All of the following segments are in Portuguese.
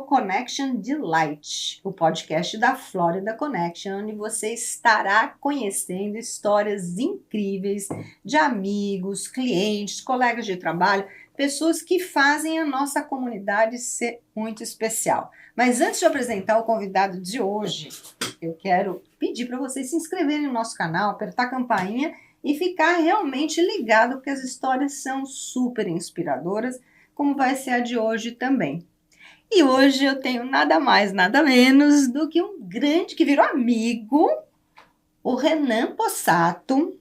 ao Connection Delight, o podcast da Florida Connection, onde você estará conhecendo histórias incríveis de amigos, clientes, colegas de trabalho, pessoas que fazem a nossa comunidade ser muito especial. Mas antes de apresentar o convidado de hoje, eu quero pedir para vocês se inscreverem no nosso canal, apertar a campainha e ficar realmente ligado, porque as histórias são super inspiradoras, como vai ser a de hoje também. E hoje eu tenho nada mais, nada menos do que um grande que virou amigo, o Renan Possato,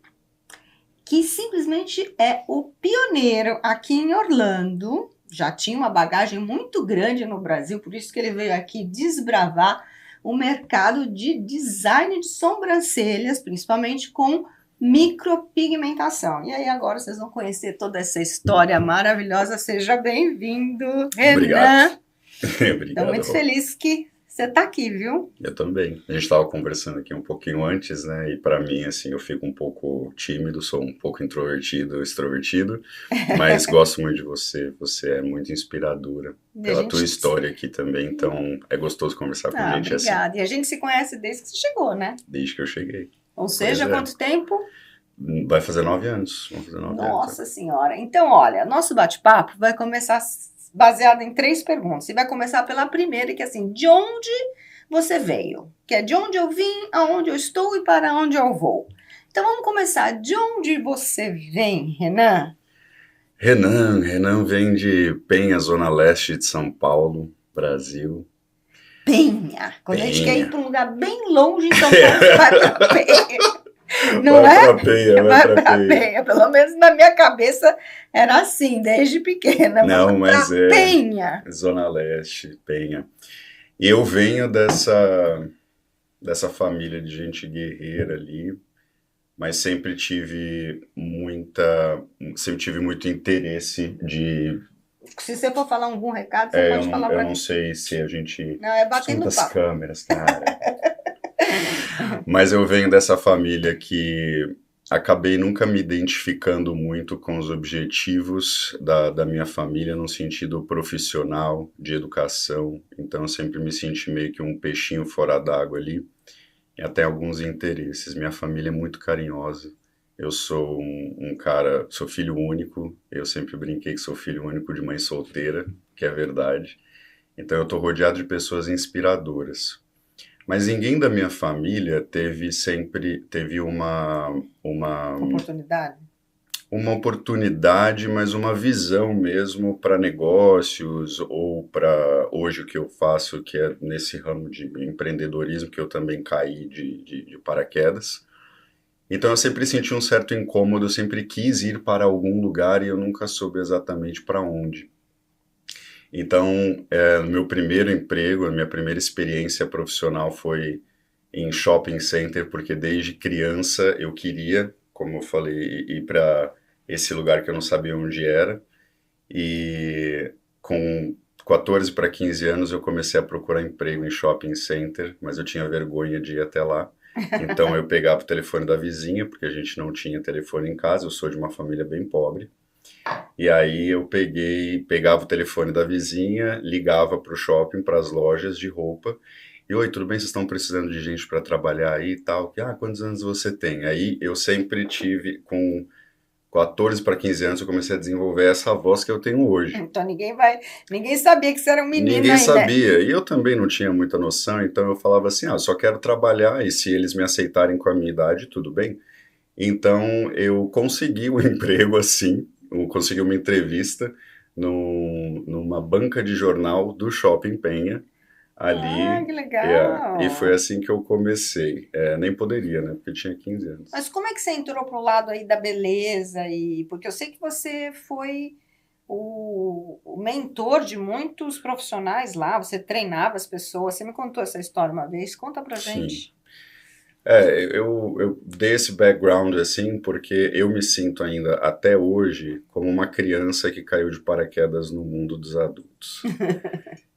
que simplesmente é o pioneiro aqui em Orlando. Já tinha uma bagagem muito grande no Brasil, por isso que ele veio aqui desbravar o mercado de design de sobrancelhas, principalmente com micropigmentação. E aí agora vocês vão conhecer toda essa história maravilhosa. Seja bem-vindo, Renan. Obrigado. Estou muito feliz que você está aqui, viu? Eu também. A gente estava conversando aqui um pouquinho antes, né? E para mim, assim, eu fico um pouco tímido, sou um pouco introvertido, extrovertido, mas gosto muito de você. Você é muito inspiradora pela tua história aqui também, então é gostoso conversar com gente assim. Obrigada. E a gente se conhece desde que você chegou, né? Desde que eu cheguei. Ou seja, quanto tempo? Vai fazer 9 anos. Vamos fazer 9 anos. Nossa Senhora. Então, olha, nosso bate-papo vai começar baseado em 3 perguntas. E vai começar pela primeira, que é assim, de onde você veio? Que é de onde eu vim, aonde eu estou e para onde eu vou. Então, vamos começar. De onde você vem, Renan? Renan vem de Penha, Zona Leste de São Paulo, Brasil. Penha. Quando a gente quer ir para um lugar bem longe, então vai para Penha. Não vai é? Pra Penha, vai pra Penha. Pelo menos na minha cabeça era assim, desde pequena. Não, mas é Penha. Zona Leste, Penha. E eu venho dessa família de gente guerreira ali, mas sempre tive muito interesse de... Se você for falar algum recado, você pode falar para mim. Eu não sei se a gente... Não, é batendo das papo. Câmeras, cara. Mas eu venho dessa família que acabei nunca me identificando muito com os objetivos da minha família no sentido profissional, de educação. Então eu sempre me senti meio que um peixinho fora d'água ali, e até alguns interesses. Minha família é muito carinhosa. Eu sou um cara, sou filho único, eu sempre brinquei que sou filho único de mãe solteira, que é verdade. Então eu estou rodeado de pessoas inspiradoras. Mas ninguém da minha família teve uma Oportunidade? Uma oportunidade, mas uma visão mesmo para negócios ou para hoje o que eu faço, que é nesse ramo de empreendedorismo, que eu também caí de paraquedas. Então eu sempre senti um certo incômodo, eu sempre quis ir para algum lugar e eu nunca soube exatamente para onde. Então, no meu primeiro emprego, a minha primeira experiência profissional foi em shopping center, porque desde criança eu queria, como eu falei, ir para esse lugar que eu não sabia onde era. E com 14 para 15 anos eu comecei a procurar emprego em shopping center, mas eu tinha vergonha de ir até lá. Então eu pegava o telefone da vizinha, porque a gente não tinha telefone em casa, eu sou de uma família bem pobre. E aí eu pegava o telefone da vizinha, ligava para o shopping, para as lojas de roupa, e oi, tudo bem, vocês estão precisando de gente para trabalhar aí e tal? Quantos anos você tem? Aí eu sempre tive, com 14 para 15 anos, eu comecei a desenvolver essa voz que eu tenho hoje. Então ninguém sabia que você era um menino Ninguém ainda. sabia, e eu também não tinha muita noção, então eu falava assim, eu só quero trabalhar, e se eles me aceitarem com a minha idade, tudo bem. Então eu consegui um emprego assim, eu consegui uma entrevista numa banca de jornal do Shopping Penha, ali. Que legal! E foi assim que eu comecei. Nem poderia, né? Porque eu tinha 15 anos. Mas como é que você entrou pro lado aí da beleza? Porque eu sei que você foi o mentor de muitos profissionais lá, você treinava as pessoas, você me contou essa história uma vez, conta pra gente. Sim. Eu dei esse background assim porque eu me sinto ainda, até hoje, como uma criança que caiu de paraquedas no mundo dos adultos.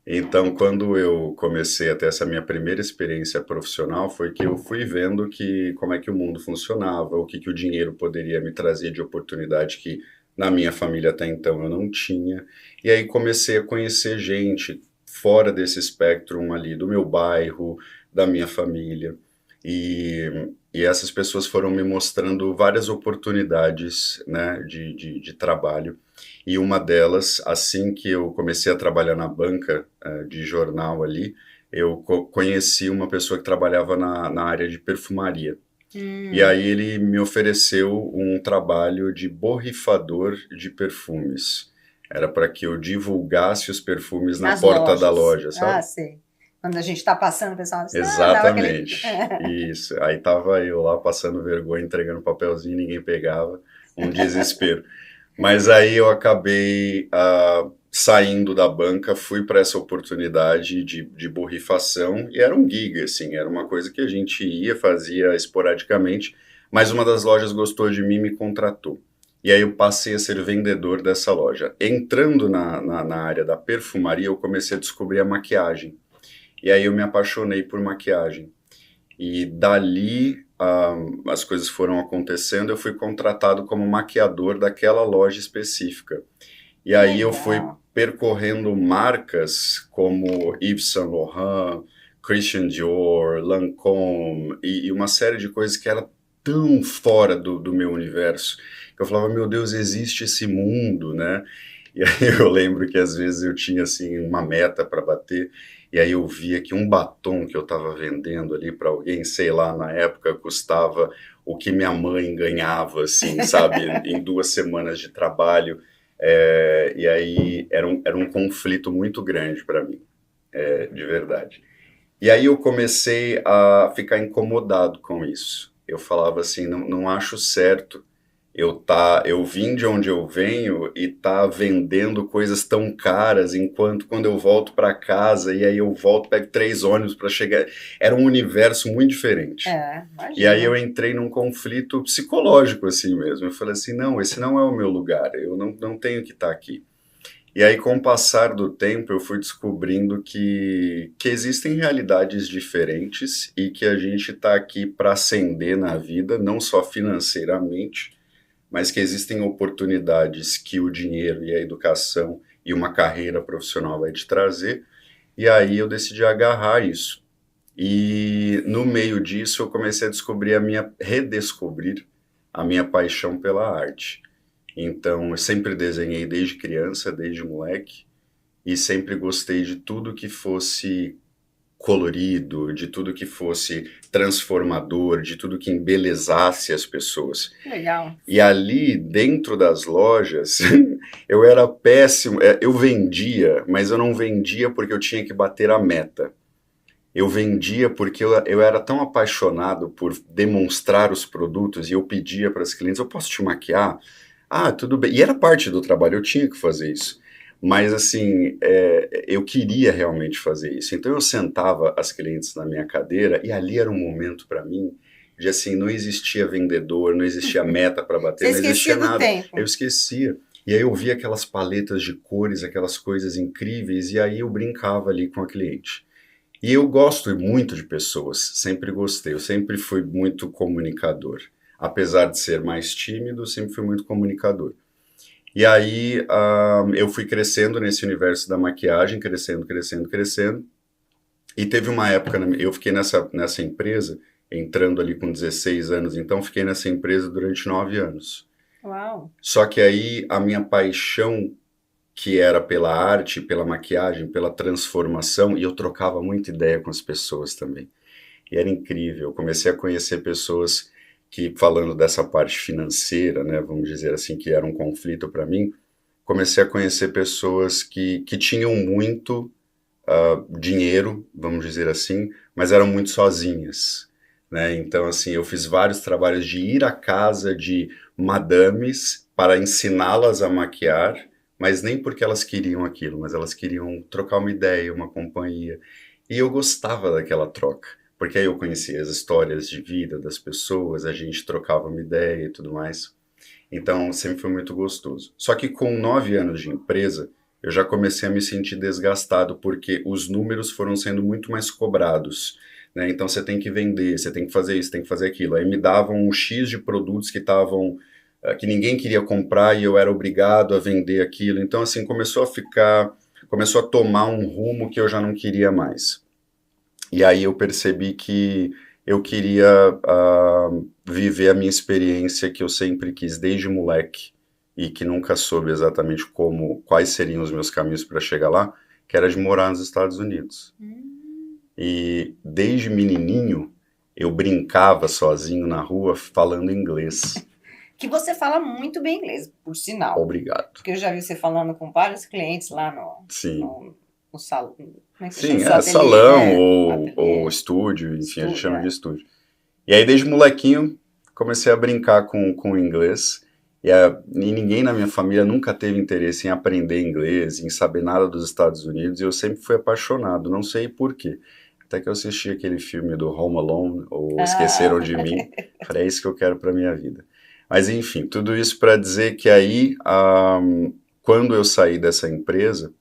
Então, quando eu comecei a ter essa minha primeira experiência profissional, foi que eu fui vendo como é que o mundo funcionava, o que o dinheiro poderia me trazer de oportunidade que na minha família até então eu não tinha. E aí comecei a conhecer gente, fora desse espectro ali do meu bairro, da minha família. E essas pessoas foram me mostrando várias oportunidades, né, de trabalho. E uma delas, assim que eu comecei a trabalhar na banca de jornal ali, eu conheci uma pessoa que trabalhava na área de perfumaria. E aí ele me ofereceu um trabalho de borrifador de perfumes. Era para que eu divulgasse os perfumes na Nas porta da lojas. loja, Ah, sabe? sei. Quando a gente está passando, o pessoal diz, dava aquele... Exatamente. Isso. Aí tava eu lá passando vergonha, entregando papelzinho, ninguém pegava. Um desespero. Mas aí eu acabei saindo da banca, fui para essa oportunidade de borrifação e era um gig, assim, era uma coisa que a gente ia, fazia esporadicamente, mas uma das lojas gostou de mim e me contratou. E aí eu passei a ser vendedor dessa loja. Entrando na área da perfumaria, eu comecei a descobrir a maquiagem. E aí eu me apaixonei por maquiagem. E dali as coisas foram acontecendo, eu fui contratado como maquiador daquela loja específica. E aí eu fui Legal. percorrendo marcas como Yves Saint Laurent, Christian Dior, Lancôme e uma série de coisas que era tão fora do meu universo, que eu falava, meu Deus, existe esse mundo, né? E aí eu lembro que às vezes eu tinha assim uma meta para bater, e aí eu via que um batom que eu estava vendendo ali para alguém, sei lá, na época custava o que minha mãe ganhava, assim, sabe, em 2 semanas de trabalho. E aí era um conflito muito grande para mim, de verdade. E aí eu comecei a ficar incomodado com isso. Eu falava assim, não acho certo eu vim de onde eu venho e tá vendendo coisas tão caras, enquanto quando eu volto para casa e aí eu volto, pego 3 ônibus para chegar. Era um universo muito diferente. E aí eu Imagina. entrei num conflito psicológico assim mesmo. Eu falei assim, não, esse não é o meu lugar, eu não tenho que estar aqui. E aí, com o passar do tempo, eu fui descobrindo que existem realidades diferentes e que a gente está aqui para ascender na vida, não só financeiramente, mas que existem oportunidades que o dinheiro e a educação e uma carreira profissional vai te trazer. E aí eu decidi agarrar isso. E no meio disso eu comecei a redescobrir a minha paixão pela arte. Então, eu sempre desenhei desde criança, desde moleque, e sempre gostei de tudo que fosse colorido, de tudo que fosse transformador, de tudo que embelezasse as pessoas. Legal. E ali, dentro das lojas, eu era péssimo. Eu vendia, mas eu não vendia porque eu tinha que bater a meta. Eu vendia porque eu era tão apaixonado por demonstrar os produtos e eu pedia para as clientes, eu posso te maquiar? Ah, tudo bem. E era parte do trabalho, eu tinha que fazer isso. Mas, assim, eu queria realmente fazer isso. Então, eu sentava as clientes na minha cadeira e ali era um momento para mim de, assim, não existia vendedor, não existia meta para bater, Você não existia esquecia do nada. Eu tempo. esquecia. E aí eu via aquelas paletas de cores, aquelas coisas incríveis, e aí eu brincava ali com a cliente. E eu gosto muito de pessoas, sempre gostei, eu sempre fui muito comunicador. Apesar de ser mais tímido, sempre fui muito comunicador. E aí eu fui crescendo nesse universo da maquiagem, crescendo, crescendo, crescendo. E teve uma época, eu fiquei nessa empresa, entrando ali com 16 anos, então fiquei nessa empresa durante 9 anos. Uau. Só que aí a minha paixão, que era pela arte, pela maquiagem, pela transformação, e eu trocava muita ideia com as pessoas também. E era incrível, eu comecei a conhecer pessoas que, falando dessa parte financeira, né, vamos dizer assim, que era um conflito para mim, comecei a conhecer pessoas que tinham muito dinheiro, vamos dizer assim, mas eram muito sozinhas, né? Então, assim, eu fiz vários trabalhos de ir à casa de madames para ensiná-las a maquiar, mas nem porque elas queriam aquilo, mas elas queriam trocar uma ideia, uma companhia. E eu gostava daquela troca, porque aí eu conhecia as histórias de vida das pessoas, a gente trocava uma ideia e tudo mais. Então, sempre foi muito gostoso. Só que com 9 anos de empresa, eu já comecei a me sentir desgastado, porque os números foram sendo muito mais cobrados, né? Então, você tem que vender, você tem que fazer isso, tem que fazer aquilo. Aí me davam um X de produtos que ninguém queria comprar e eu era obrigado a vender aquilo. Então, assim, começou a tomar um rumo que eu já não queria mais. E aí eu percebi que eu queria viver a minha experiência que eu sempre quis desde moleque e que nunca soube exatamente quais seriam os meus caminhos para chegar lá, que era de morar nos Estados Unidos. E desde menininho eu brincava sozinho na rua falando inglês. Que você fala muito bem inglês, por sinal. Obrigado. Porque eu já vi você falando com vários clientes lá no salão. Como é que Sim, chama? salão, Ateliê. ou estúdio, enfim, a gente chama de é. estúdio. E aí, desde molequinho, comecei a brincar com o inglês. E ninguém na minha família nunca teve interesse em aprender inglês, em saber nada dos Estados Unidos. E eu sempre fui apaixonado, não sei por quê. Até que eu assisti aquele filme do Home Alone, ou Esqueceram de Mim. Falei, é isso que eu quero para minha vida. Mas, enfim, tudo isso para dizer que aí, quando eu saí dessa empresa,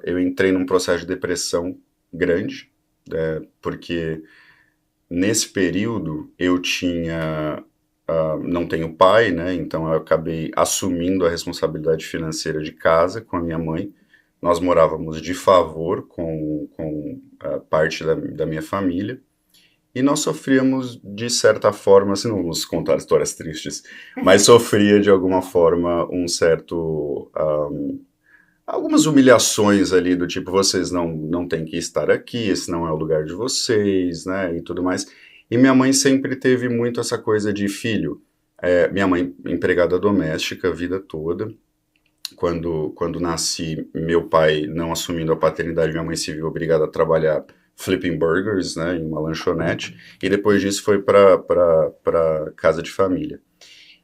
eu entrei num processo de depressão grande, porque nesse período eu não tenho pai, né? Então eu acabei assumindo a responsabilidade financeira de casa com a minha mãe. Nós morávamos de favor com parte da minha família. E nós sofríamos, de certa forma, assim, não vamos contar histórias tristes, mas sofria, de alguma forma, algumas humilhações ali, do tipo, vocês não têm que estar aqui, esse não é o lugar de vocês, né, e tudo mais. E minha mãe sempre teve muito essa coisa de filho. Minha mãe, empregada doméstica a vida toda. Quando nasci, meu pai, não assumindo a paternidade, minha mãe se viu obrigada a trabalhar flipping burgers, né, em uma lanchonete, e depois disso foi para casa de família.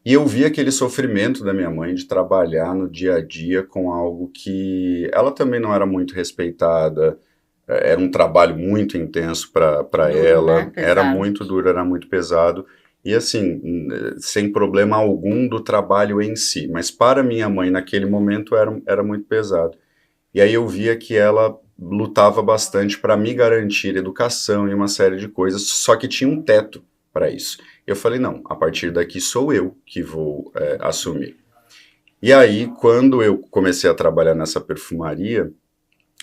E eu vi aquele sofrimento da minha mãe de trabalhar no dia a dia com algo que ela também não era muito respeitada, era um trabalho muito intenso para ela, né? Era muito duro, era muito pesado, e assim, sem problema algum do trabalho em si, mas para minha mãe naquele momento era muito pesado. E aí eu via que ela lutava bastante para me garantir educação e uma série de coisas, só que tinha um teto para isso. Eu falei, não, a partir daqui sou eu que vou assumir. E aí, quando eu comecei a trabalhar nessa perfumaria,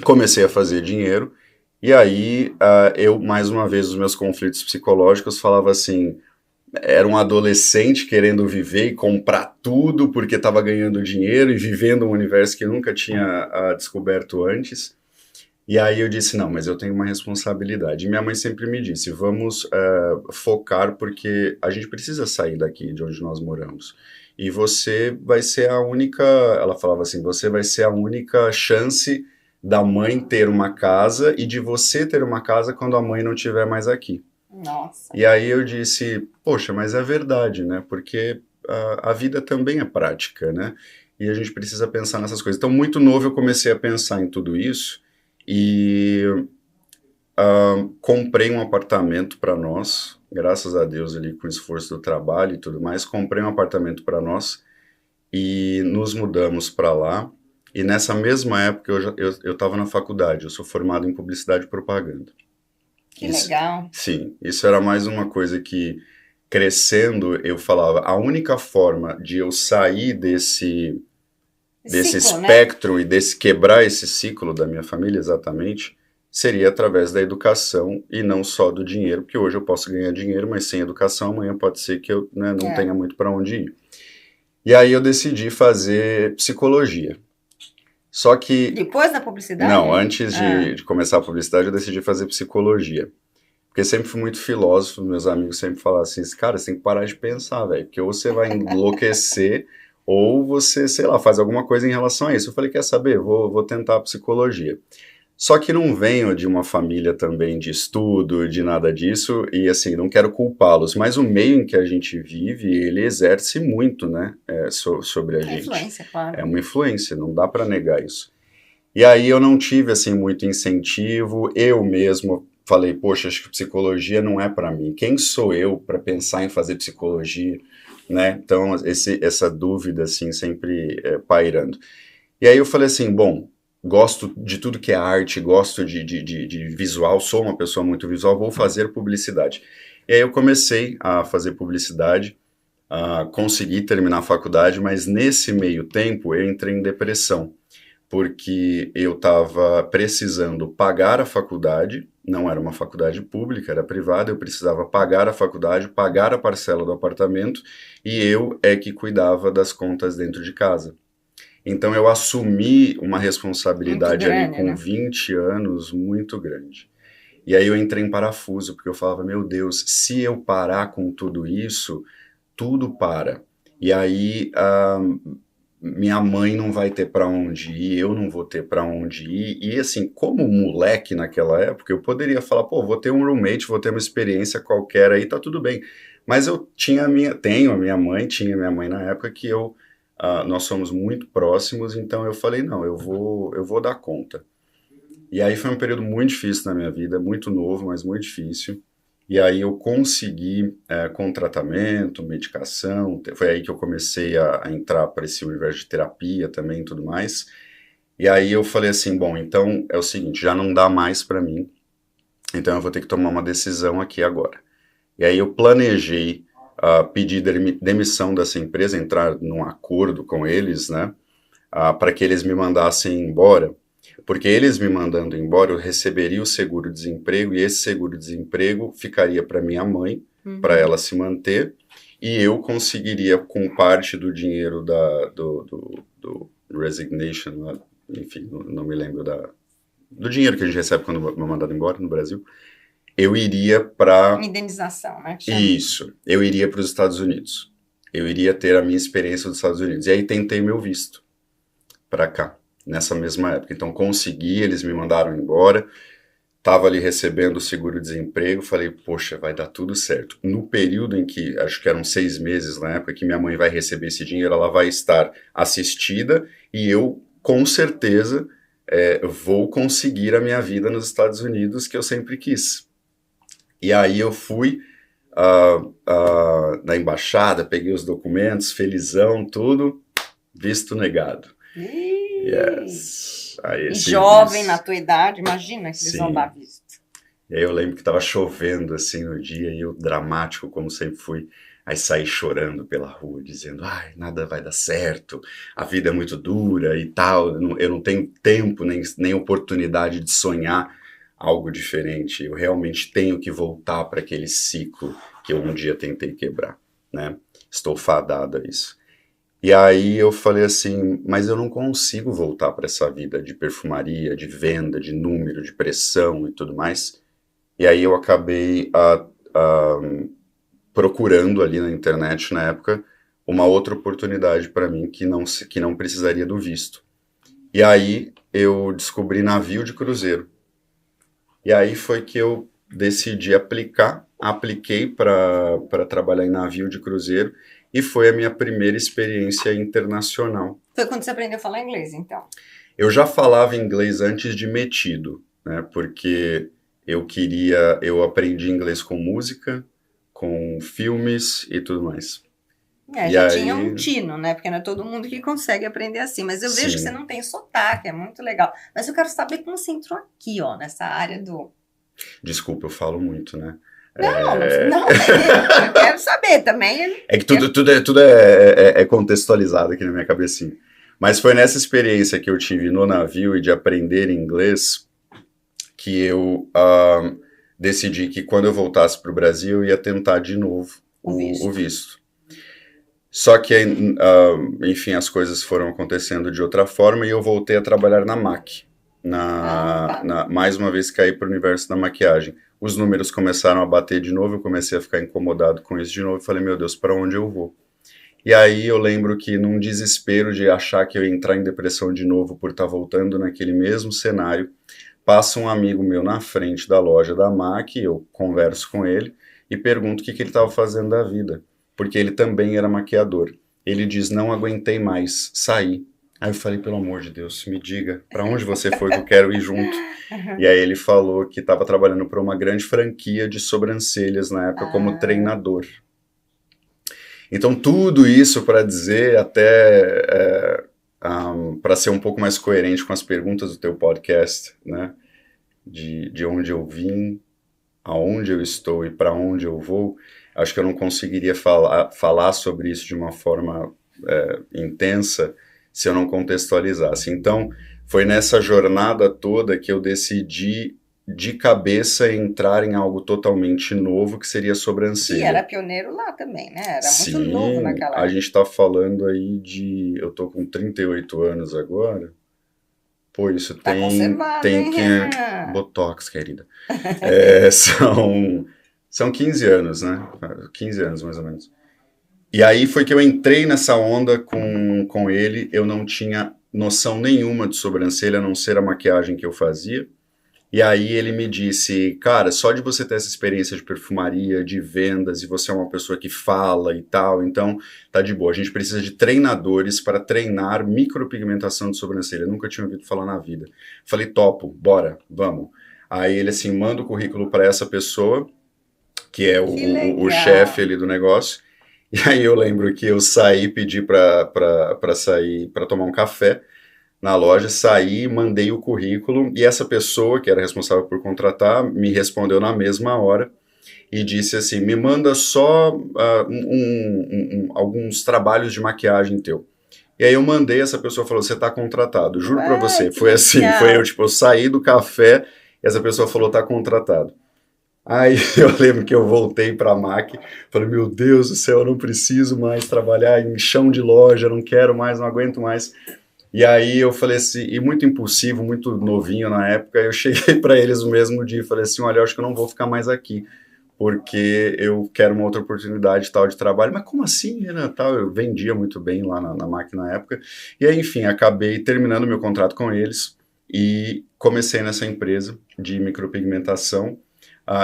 comecei a fazer dinheiro, e aí mais uma vez, os meus conflitos psicológicos falava assim, era um adolescente querendo viver e comprar tudo porque estava ganhando dinheiro e vivendo um universo que eu nunca tinha descoberto antes. E aí eu disse, não, mas eu tenho uma responsabilidade. E minha mãe sempre me disse, vamos focar porque a gente precisa sair daqui de onde nós moramos. E você vai ser a única, ela falava assim, você vai ser a única chance da mãe ter uma casa e de você ter uma casa quando a mãe não estiver mais aqui. Nossa. E aí eu disse, poxa, mas é verdade, né? Porque a vida também é prática, né? E a gente precisa pensar nessas coisas. Então, muito novo eu comecei a pensar em tudo isso e comprei um apartamento para nós, graças a Deus ali com o esforço do trabalho e tudo mais, comprei um apartamento para nós e nos mudamos para lá. E nessa mesma época eu estava na faculdade, eu sou formado em publicidade e propaganda. Que legal. Sim, isso era mais uma coisa que, crescendo, eu falava, a única forma de eu sair desse espectro, né? E quebrar esse ciclo da minha família, exatamente, seria através da educação e não só do dinheiro, porque hoje eu posso ganhar dinheiro, mas sem educação amanhã pode ser que eu não tenha muito para onde ir. E aí eu decidi fazer psicologia. Só que... Depois da publicidade? Não, antes de começar a publicidade eu decidi fazer psicologia. Porque sempre fui muito filósofo, meus amigos sempre falavam assim, cara, você tem que parar de pensar, velho, porque ou você vai enlouquecer, ou você, sei lá, faz alguma coisa em relação a isso. Eu falei, quer saber, vou tentar a psicologia. Só que não venho de uma família também de estudo, de nada disso, e assim, não quero culpá-los, mas o meio em que a gente vive, ele exerce muito, né, sobre a gente. Influência, claro. É uma influência, não dá para negar isso. E aí eu não tive, assim, muito incentivo, eu mesmo falei, poxa, acho que psicologia não é para mim. Quem sou eu para pensar em fazer psicologia, né? Então, essa dúvida, assim, sempre pairando. E aí eu falei assim, bom, gosto de tudo que é arte, gosto de visual, sou uma pessoa muito visual, vou fazer publicidade. E aí eu comecei a fazer publicidade, consegui terminar a faculdade, mas nesse meio tempo eu entrei em depressão. porque eu estava precisando pagar a faculdade, não era uma faculdade pública, era privada, eu precisava pagar a faculdade, pagar a parcela do apartamento, e eu é que cuidava das contas dentro de casa. Então eu assumi uma Muito responsabilidade ali grande, com né? 20 anos muito grande. E aí eu entrei em parafuso, porque eu falava, meu Deus, se eu parar com tudo isso, tudo para. E aí minha mãe não vai ter para onde ir, eu não vou ter para onde ir. E assim, como moleque naquela época, eu poderia falar, pô, vou ter um roommate, vou ter uma experiência qualquer aí, tá tudo bem. Mas eu tinha tenho a minha mãe, tinha a minha mãe na época que nós somos muito próximos, então eu falei, não, eu vou dar conta. E aí foi um período muito difícil na minha vida, muito novo, mas muito difícil. E aí eu consegui, com tratamento, medicação, foi aí que eu comecei a entrar para esse universo de terapia também e tudo mais. E aí eu falei assim, bom, então é o seguinte, já não dá mais para mim, então eu vou ter que tomar uma decisão aqui agora. E aí eu planejei pedir demissão dessa empresa, entrar num acordo com eles, né, para que eles me mandassem embora, porque eles me mandando embora, eu receberia o seguro-desemprego e esse seguro-desemprego ficaria para minha mãe, para Uhum. ela se manter, e eu conseguiria, com parte do dinheiro do resignation, enfim, não me lembro do dinheiro que a gente recebe quando é mandado embora no Brasil, eu iria para Indenização, né? Que chama. isso, eu iria para os Estados Unidos. Eu iria ter a minha experiência dos Estados Unidos. E aí tentei meu visto para cá, nessa mesma época. Então consegui, eles me mandaram embora, estava ali recebendo o seguro-desemprego, falei, poxa, vai dar tudo certo. No período em que, acho que eram 6 meses na época, que minha mãe vai receber esse dinheiro, ela vai estar assistida e eu, com certeza, vou conseguir a minha vida nos Estados Unidos que eu sempre quis. E aí eu fui na embaixada, peguei os documentos, felizão, tudo, visto negado. Ih! Yes. Aí E esse jovem na visto. tua idade, imagina que eles vão dar Sim. visto. E aí eu lembro que tava chovendo assim no dia e eu dramático como sempre fui. Aí saí chorando pela rua, dizendo, ai, nada vai dar certo, a vida é muito dura e tal, eu não tenho tempo nem oportunidade de sonhar algo diferente. Eu realmente tenho que voltar para aquele ciclo que eu um dia tentei quebrar, né? Estou fadado a isso. E aí eu falei assim, mas eu não consigo voltar para essa vida de perfumaria, de venda, de número, de pressão e tudo mais. E aí eu acabei procurando ali na internet na época uma outra oportunidade para mim que não precisaria do visto. E aí eu descobri navio de cruzeiro. E aí foi que eu decidi apliquei para trabalhar em navio de cruzeiro e foi a minha primeira experiência internacional. Foi quando você aprendeu a falar inglês, então. Eu já falava inglês antes de metido, né? Porque eu aprendi inglês com música, com filmes e tudo mais. E Já tinha um aí, tino, né? Porque não é todo mundo que consegue aprender assim. Mas eu vejo que você sim, não tem sotaque, é muito legal. Mas eu quero saber como você entrou aqui, ó, nessa área do. desculpa, eu falo muito, né? Não, não, É, não, eu quero saber também. é que tudo é contextualizado aqui na minha cabecinha. Mas foi nessa experiência que eu tive no navio e de aprender inglês que eu decidi que quando eu voltasse para o Brasil eu ia tentar de novo O o visto. visto. Só que, enfim, as coisas foram acontecendo de outra forma e eu voltei a trabalhar na MAC. Ah, tá. Mais uma vez caí para o universo da maquiagem. Os números começaram a bater de novo, eu comecei a ficar incomodado com isso de novo e falei, meu Deus, para onde eu vou? E aí eu lembro que num desespero de achar que eu ia entrar em depressão de novo por estar voltando naquele mesmo cenário, passa um amigo meu na frente da loja da MAC, eu converso com ele e pergunto o que ele estava fazendo da vida, porque ele também era maquiador. Ele diz, não aguentei mais, saí. Aí eu falei, pelo amor de Deus, me diga, para onde você foi que eu quero ir junto? E aí ele falou que estava trabalhando para uma grande franquia de sobrancelhas na época como Ah, treinador. Então tudo isso para dizer até para ser um pouco mais coerente com as perguntas do teu podcast, né? De onde eu vim, aonde eu estou e para onde eu vou, acho que eu não conseguiria falar sobre isso de uma forma intensa se eu não contextualizasse. Então, Foi nessa jornada toda que eu decidi de cabeça entrar em algo totalmente novo, que seria a E sobrancelha. era pioneiro lá também, né? Era muito novo Sim, naquela a época. gente tá falando aí de... Eu tô com 38 anos agora. Pô, isso Tá conservado, tem hein, que... Renan? Botox, querida. É, são 15 anos, né? 15 anos, mais ou menos. E aí foi que eu entrei nessa onda com ele. Eu não tinha noção nenhuma de sobrancelha, a não ser a maquiagem que eu fazia. E aí ele me disse, cara, só de você ter essa experiência de perfumaria, de vendas, e você é uma pessoa que fala e tal, então tá de boa. A gente precisa de treinadores para treinar micropigmentação de sobrancelha. Eu nunca tinha ouvido falar na vida. Falei, topo, bora, vamos. Aí ele assim, manda o currículo para essa pessoa, que é Que o chefe legal. ali do negócio. E aí eu lembro que eu saí, pedi para sair, para tomar um café na loja, saí, mandei o currículo e essa pessoa, que era responsável por contratar, me respondeu na mesma hora e disse assim, me manda só alguns trabalhos de maquiagem teu. E aí eu mandei, essa pessoa falou, você tá contratado. Juro pra Uai, você, que foi assim, foi eu, legal. tipo, eu saí do café e essa pessoa falou, tá contratado. Aí eu lembro que eu voltei para a MAC, falei, meu Deus do céu, eu não preciso mais trabalhar em chão de loja, não quero mais, não aguento mais. E aí eu falei assim, e muito impulsivo, muito novinho na época, eu cheguei para eles no mesmo dia e falei assim, olha, eu acho que eu não vou ficar mais aqui, porque eu quero uma outra oportunidade tal de trabalho. Mas como assim, Renan? Tal, eu vendia muito bem lá na MAC na época. E aí, enfim, acabei terminando meu contrato com eles e comecei nessa empresa de micropigmentação.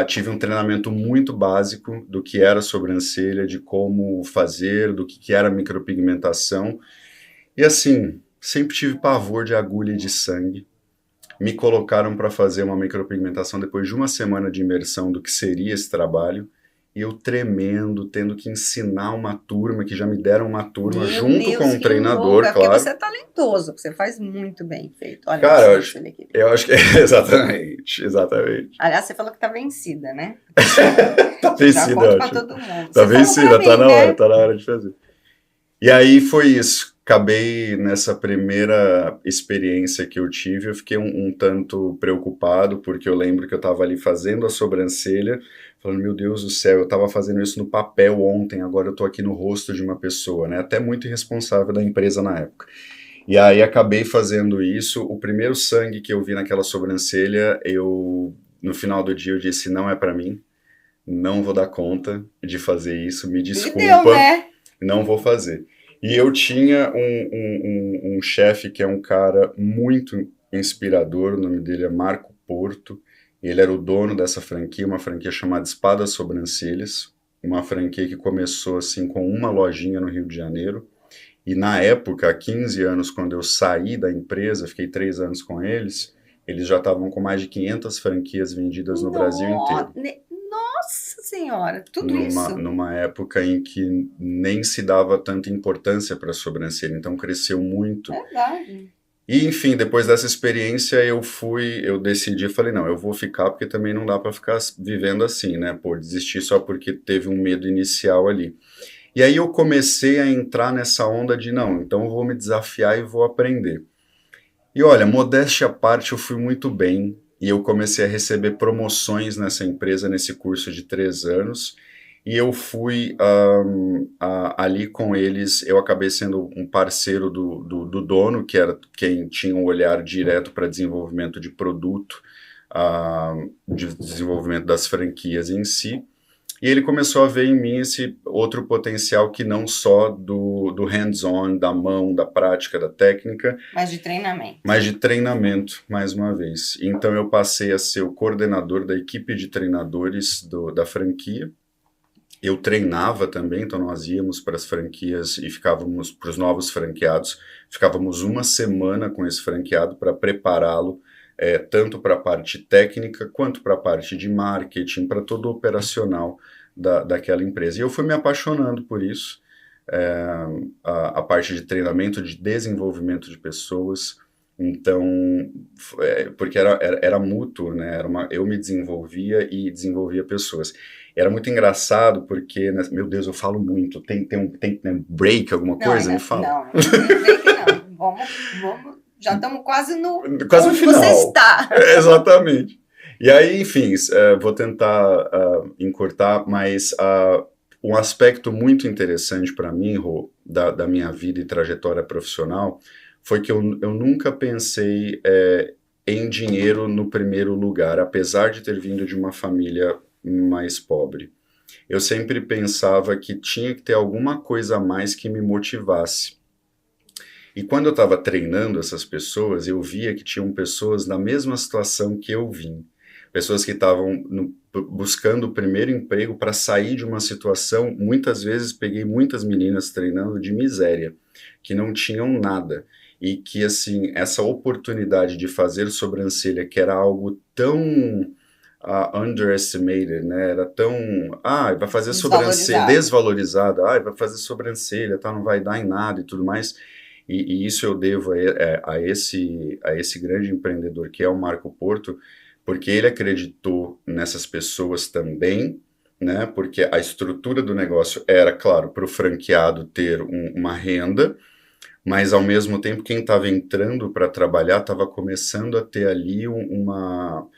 Tive um treinamento muito básico do que era sobrancelha, de como fazer, do que era micropigmentação. E assim, sempre tive pavor de agulha e de sangue. Me colocaram para fazer uma micropigmentação depois de uma semana de imersão do que seria esse trabalho. E eu tremendo, tendo que ensinar uma turma, que já me deram uma turma, Meu junto com Deus, um que louco. treinador, É porque você claro. é talentoso, você faz muito bem feito. Olha minha Cara, sobrancelha aqui. eu acho que é exatamente, exatamente. Aliás, você falou que tá vencida, né? Tá Já vencida, conto pra ótimo. todo mundo. Tá Você falou pra vencida, mim, né? tá na hora de fazer. E aí foi isso. Acabei nessa primeira experiência que eu tive, eu fiquei um tanto preocupado, porque eu lembro que eu estava ali fazendo a sobrancelha, falando, meu Deus do céu, eu estava fazendo isso no papel ontem, agora eu estou aqui no rosto de uma pessoa, né? Até muito irresponsável da empresa na época. E aí acabei fazendo isso. O primeiro sangue que eu vi naquela sobrancelha, no final do dia eu disse, não é para mim, não vou dar conta de fazer isso, me E deu, desculpa, né? não vou fazer. E eu tinha um chefe que é um cara muito inspirador, o nome dele é Marco Porto, ele era o dono dessa franquia, uma franquia chamada Espadas Sobrancelhas, uma franquia que começou assim com uma lojinha no Rio de Janeiro, e na época, há 15 anos, quando eu saí da empresa, fiquei 3 anos com eles, eles já estavam com mais de 500 franquias vendidas no Brasil inteiro. Nossa Senhora, tudo isso? Numa época em que nem se dava tanta importância para a sobrancelha, então cresceu muito. Verdade. E enfim, depois dessa experiência eu decidi, falei, não, eu vou ficar porque também não dá para ficar vivendo assim, né? Pô, desistir só porque teve um medo inicial ali. E aí eu comecei a entrar nessa onda de, não, então eu vou me desafiar e vou aprender. E olha, modéstia à parte, eu fui muito bem e eu comecei a receber promoções nessa empresa, nesse curso de 3 anos. E eu fui ali com eles, eu acabei sendo um parceiro do dono, que era quem tinha um olhar direto para desenvolvimento de produto, de desenvolvimento das franquias em si. E ele começou a ver em mim esse outro potencial que não só do hands-on, da mão, da prática, da técnica, Mas de treinamento. mas de treinamento, mais uma vez. Então eu passei a ser o coordenador da equipe de treinadores da franquia. Eu treinava também, então nós íamos para as franquias e ficávamos, para os novos franqueados, ficávamos uma semana com esse franqueado para prepará-lo tanto para a parte técnica quanto para a parte de marketing, para todo o operacional daquela empresa. E eu fui me apaixonando por isso, a parte de treinamento, de desenvolvimento de pessoas. Então, porque era mútuo, né? Eu me desenvolvia e desenvolvia pessoas. Era muito engraçado porque, né, meu Deus, eu falo muito. Tem break, alguma coisa? Me fala. Não tem break não. Vamos Já estamos quase no Quase no onde você final. está. Exatamente. E aí, enfim, vou tentar encurtar, mas um aspecto muito interessante para mim, Rô, da minha vida e trajetória profissional, foi que eu nunca pensei em dinheiro no primeiro lugar, apesar de ter vindo de uma família mais pobre. Eu sempre pensava que tinha que ter alguma coisa a mais que me motivasse. E quando eu estava treinando essas pessoas, eu via que tinham pessoas na mesma situação que eu vim. Pessoas que estavam buscando o primeiro emprego para sair de uma situação. Muitas vezes peguei muitas meninas treinando de miséria, que não tinham nada. E que, assim, essa oportunidade de fazer sobrancelha, que era algo tão underestimated, né? Era tão... vai fazer sobrancelha, desvalorizada. Vai fazer sobrancelha, tá? Não vai dar em nada e tudo mais. E isso eu devo a esse grande empreendedor que é o Marco Porto, porque ele acreditou nessas pessoas também, né? Porque a estrutura do negócio era, claro, para o franqueado ter uma renda, mas ao mesmo tempo quem estava entrando para trabalhar estava começando a ter ali uma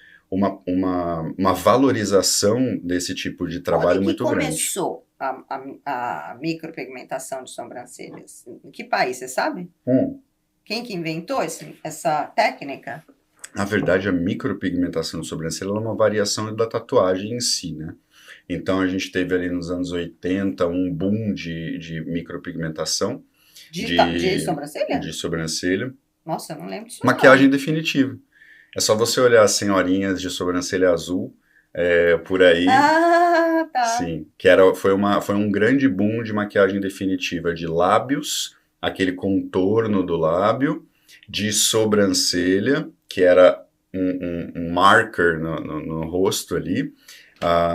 valorização desse tipo de trabalho muito grande. Onde que começou a micropigmentação de sobrancelhas? Em que país, você sabe? Quem que inventou essa técnica? Na verdade, a micropigmentação de sobrancelha é uma variação da tatuagem em si, né? Então, a gente teve ali nos anos 80 um boom de micropigmentação. De sobrancelha? De sobrancelha. Nossa, eu não lembro disso. Maquiagem definitiva. É só você olhar as senhorinhas de sobrancelha azul por aí. Tá. Sim, que foi um grande boom de maquiagem definitiva de lábios, aquele contorno do lábio, de sobrancelha, que era um marker no rosto ali.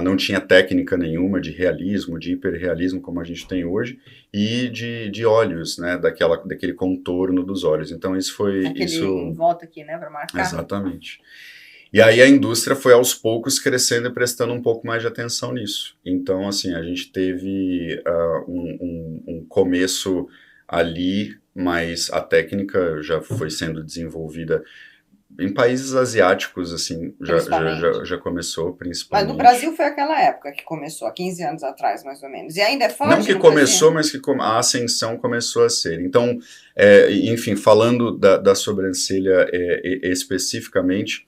Não tinha técnica nenhuma de realismo, de hiperrealismo como a gente tem hoje, e de olhos, né, daquele contorno dos olhos. Então isso foi... em volta aqui, né, para marcar. Exatamente. E aí a indústria foi aos poucos crescendo e prestando um pouco mais de atenção nisso. Então, assim, a gente teve um começo ali, mas a técnica já foi sendo desenvolvida em países asiáticos, assim, já começou, principalmente. Mas no Brasil foi aquela época que começou, há 15 anos atrás, mais ou menos. E ainda é forte. Não que começou, mas que a ascensão começou a ser. Então, enfim, falando da sobrancelha especificamente,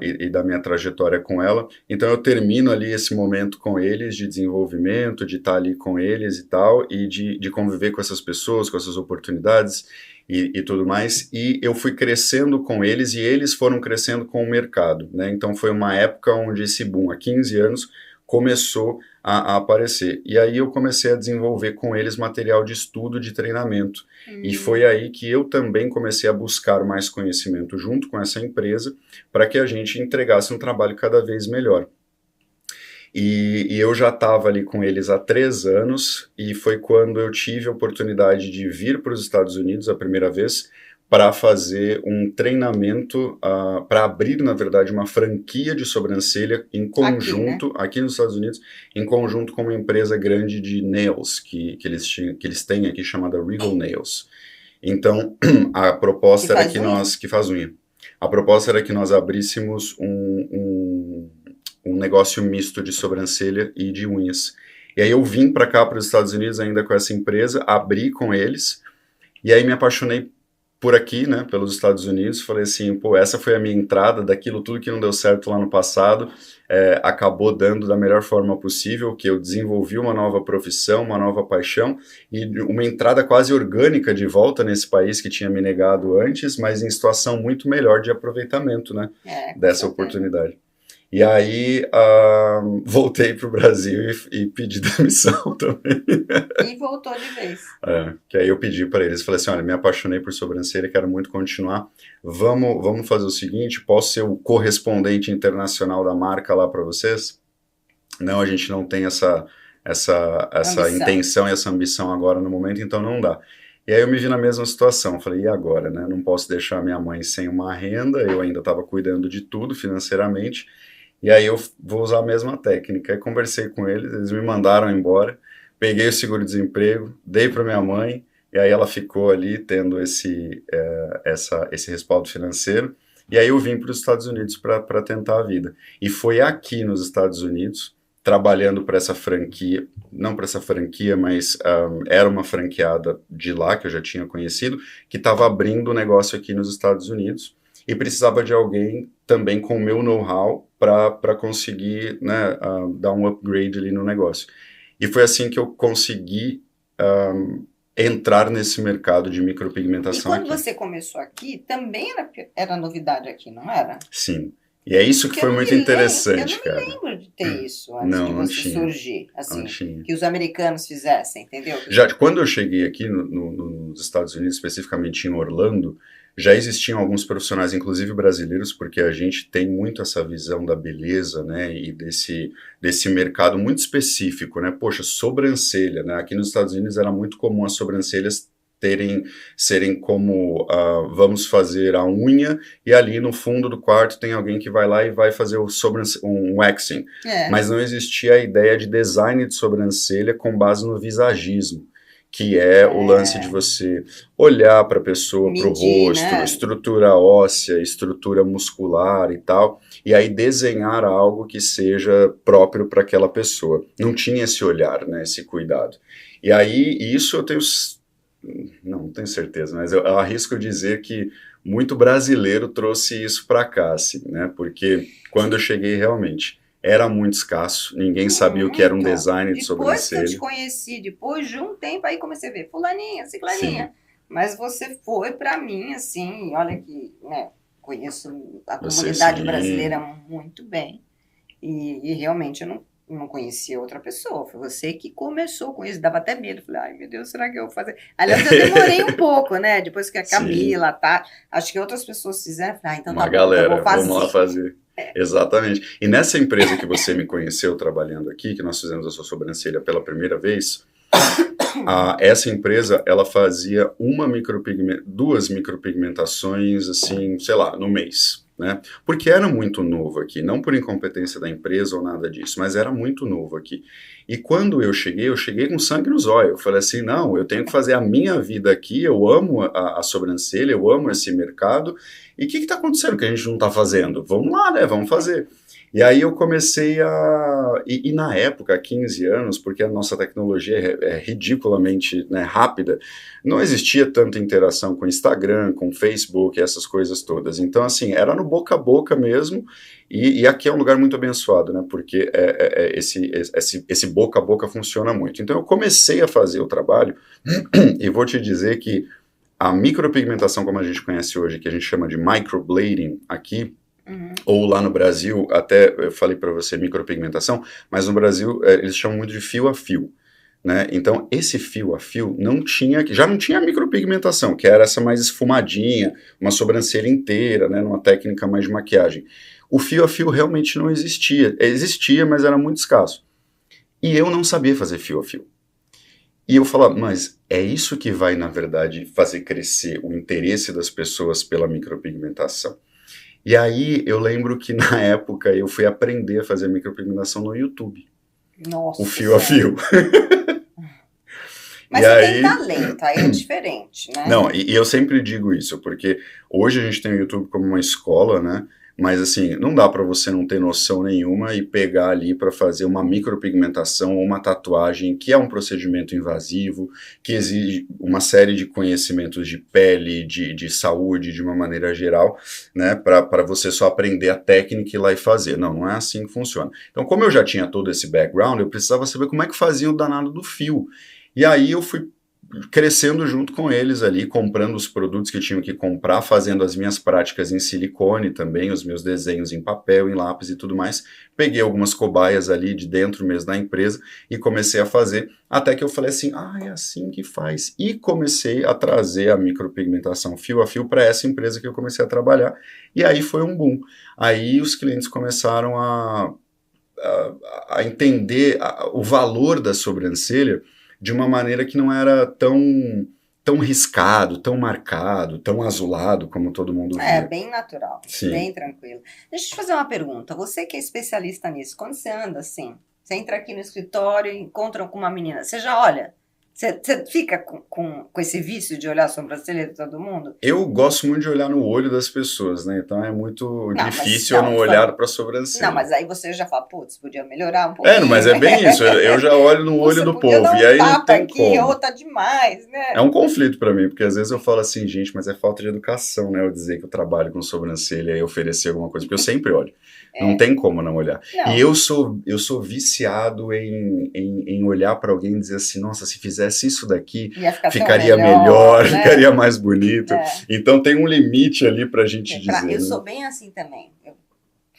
e da minha trajetória com ela, então eu termino ali esse momento com eles de desenvolvimento, de estar ali com eles e tal, e de conviver com essas pessoas, com essas oportunidades e tudo mais, e eu fui crescendo com eles e eles foram crescendo com o mercado, né? Então foi uma época onde esse boom, há 15 anos, começou a aparecer. E aí eu comecei a desenvolver com eles material de estudo, de treinamento. E foi aí que eu também comecei a buscar mais conhecimento junto com essa empresa para que a gente entregasse um trabalho cada vez melhor. E eu já estava ali com eles há 3 anos e foi quando eu tive a oportunidade de vir para os Estados Unidos a primeira vez para fazer um treinamento, para abrir, na verdade, uma franquia de sobrancelha em conjunto, aqui nos Estados Unidos, em conjunto com uma empresa grande de nails, que eles têm aqui, chamada Regal Nails. Então, a proposta era que nós... Que faz unha. A proposta era que nós abríssemos um negócio misto de sobrancelha e de unhas. E aí eu vim para cá, para os Estados Unidos, ainda com essa empresa, abri com eles, e aí me apaixonei por aqui, né, pelos Estados Unidos. Falei assim, pô, essa foi a minha entrada daquilo tudo que não deu certo lá no passado, acabou dando da melhor forma possível, que eu desenvolvi uma nova profissão, uma nova paixão, e uma entrada quase orgânica de volta nesse país que tinha me negado antes, mas em situação muito melhor de aproveitamento, né, dessa oportunidade. E aí voltei para o Brasil e pedi demissão também. E voltou de vez. Que aí eu pedi para eles, falei assim, olha, me apaixonei por sobrancelha, quero muito continuar, vamos fazer o seguinte, posso ser o correspondente internacional da marca lá para vocês? Não, a gente não tem essa intenção e essa ambição agora no momento, então não dá. E aí eu me vi na mesma situação, falei, e agora, né? Não posso deixar minha mãe sem uma renda, eu ainda estava cuidando de tudo financeiramente, e aí eu vou usar a mesma técnica. Aí conversei com eles, eles me mandaram embora, peguei o seguro-desemprego, dei para minha mãe, e aí ela ficou ali tendo esse respaldo financeiro, e aí eu vim para os Estados Unidos para tentar a vida. E foi aqui nos Estados Unidos, trabalhando para essa franquia, não para essa franquia, mas era uma franqueada de lá que eu já tinha conhecido, que estava abrindo o negócio aqui nos Estados Unidos e precisava de alguém também com o meu know-how para conseguir, né, dar um upgrade ali no negócio. E foi assim que eu consegui entrar nesse mercado de E micropigmentação quando aqui. você começou aqui, também era novidade aqui, não era? Sim. E é isso que Porque foi muito interessante, eu não cara. me lembro de ter isso antes de Não você tinha. surgir, Não assim, tinha. que os americanos fizessem, entendeu? Já quando eu cheguei aqui nos Estados Unidos, especificamente em Orlando, já existiam alguns profissionais, inclusive brasileiros, porque a gente tem muito essa visão da beleza, né, e desse mercado muito específico, né, poxa, sobrancelha, né, aqui nos Estados Unidos era muito comum as sobrancelhas serem como, vamos fazer a unha, e ali no fundo do quarto tem alguém que vai lá e vai fazer um waxing, mas não existia a ideia de design de sobrancelha com base no visagismo, que é o lance de você olhar para a pessoa, para o rosto, né? estrutura óssea, estrutura muscular e tal, e aí desenhar algo que seja próprio para aquela pessoa. Não tinha esse olhar, né, esse cuidado. E aí, isso eu tenho... Não tenho certeza, mas eu arrisco dizer que muito brasileiro trouxe isso para cá, assim, né, porque quando eu cheguei realmente... Era muito escasso, ninguém sabia o que era um Então, design de depois que eu sobrancelha. te conheci, depois de um tempo, aí comecei a ver fulaninha, ciclaninha. Sim. Mas você foi pra mim, assim, olha que, né, conheço a Você, comunidade sim. brasileira muito bem. E realmente eu não conhecia outra pessoa. Foi você que começou com isso, dava até medo. Falei, ai meu Deus, será que eu vou fazer? Aliás, eu demorei um pouco, né? Depois que a Camila, tá? Acho que outras pessoas fizeram. Falei, então Uma tá bom, galera, então eu vou fazer. vamos lá fazer. Exatamente. E nessa empresa que você me conheceu trabalhando aqui, que nós fizemos a sua sobrancelha pela primeira vez, essa empresa, ela fazia duas micropigmentações, assim, sei lá, no mês, né? Porque era muito novo aqui, não por incompetência da empresa ou nada disso, mas era muito novo aqui. E quando eu cheguei com sangue nos olhos. Eu falei assim, não, eu tenho que fazer a minha vida aqui, eu amo a sobrancelha, eu amo esse mercado, e o que está acontecendo que a gente não está fazendo? Vamos lá, né? Vamos fazer. E aí eu comecei E na época, há 15 anos, porque a nossa tecnologia é ridiculamente, né, rápida, não existia tanta interação com Instagram, com Facebook, essas coisas todas. Então, assim, era no boca a boca mesmo, e aqui é um lugar muito abençoado, né? Porque esse boca a boca funciona muito. Então eu comecei a fazer o trabalho, e vou te dizer que a micropigmentação, como a gente conhece hoje, que a gente chama de microblading aqui, ou lá no Brasil, até eu falei para você micropigmentação, mas no Brasil eles chamam muito de fio a fio, né? Então esse fio a fio já não tinha micropigmentação, que era essa mais esfumadinha, uma sobrancelha inteira, né? Numa técnica mais de maquiagem. O fio a fio realmente não existia. Existia, mas era muito escasso. E eu não sabia fazer fio a fio. E eu falava, mas é isso que vai, na verdade, fazer crescer o interesse das pessoas pela micropigmentação. E aí eu lembro que na época eu fui aprender a fazer micropigmentação no YouTube. Nossa, o fio a fio. Mas você tem talento, aí é diferente, né? Não, e eu sempre digo isso, porque hoje a gente tem o YouTube como uma escola, né? Mas assim, não dá para você não ter noção nenhuma e pegar ali para fazer uma micropigmentação ou uma tatuagem, que é um procedimento invasivo, que exige uma série de conhecimentos de pele, de saúde, de uma maneira geral, né, para você só aprender a técnica e ir lá e fazer. Não, não é assim que funciona. Então, como eu já tinha todo esse background, eu precisava saber como é que fazia o danado do fio. E aí eu fui crescendo junto com eles ali, comprando os produtos que tinham que comprar, fazendo as minhas práticas em silicone também, os meus desenhos em papel, em lápis e tudo mais. Peguei algumas cobaias ali de dentro mesmo da empresa e comecei a fazer, até que eu falei assim, é assim que faz. E comecei a trazer a micropigmentação fio a fio para essa empresa que eu comecei a trabalhar. E aí foi um boom. Aí os clientes começaram a entender o valor da sobrancelha de uma maneira que não era tão riscado, tão marcado, tão azulado como todo mundo via. É, bem natural, Sim. Bem tranquilo. Deixa eu te fazer uma pergunta. Você que é especialista nisso, quando você anda assim, você entra aqui no escritório e encontra com uma menina, você já olha Você fica com esse vício de olhar a sobrancelha de todo mundo? Eu gosto muito de olhar no olho das pessoas, né? Então é muito Não, difícil eu não olhar para a sobrancelha. Não, mas aí você já fala, putz, podia melhorar um Não, pouquinho. mas é bem isso. Eu já olho no olho Você do podia povo. dar um E aí não tapa tem aqui, como. ou tá demais, né? É um conflito para mim, porque às vezes eu falo assim, gente, mas é falta de educação, né? Eu dizer que eu trabalho com sobrancelha e oferecer alguma coisa, porque eu sempre olho. Não tem como não olhar. Não. E eu sou viciado em olhar para alguém e dizer assim, nossa, se fizesse isso daqui, ficaria melhor, né? Ficaria mais bonito. Então tem um limite ali pra gente dizer. Eu sou bem assim também. Eu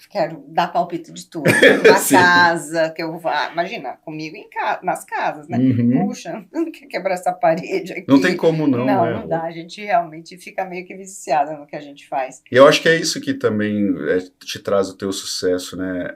quero dar palpite de tudo. Na casa, que eu vá. Imagina, comigo nas casas, né? Puxa, não quer quebrar essa parede aqui. Não tem como não. Não dá. A gente realmente fica meio que viciada no que a gente faz. E eu acho que é isso que também te traz o teu sucesso, né?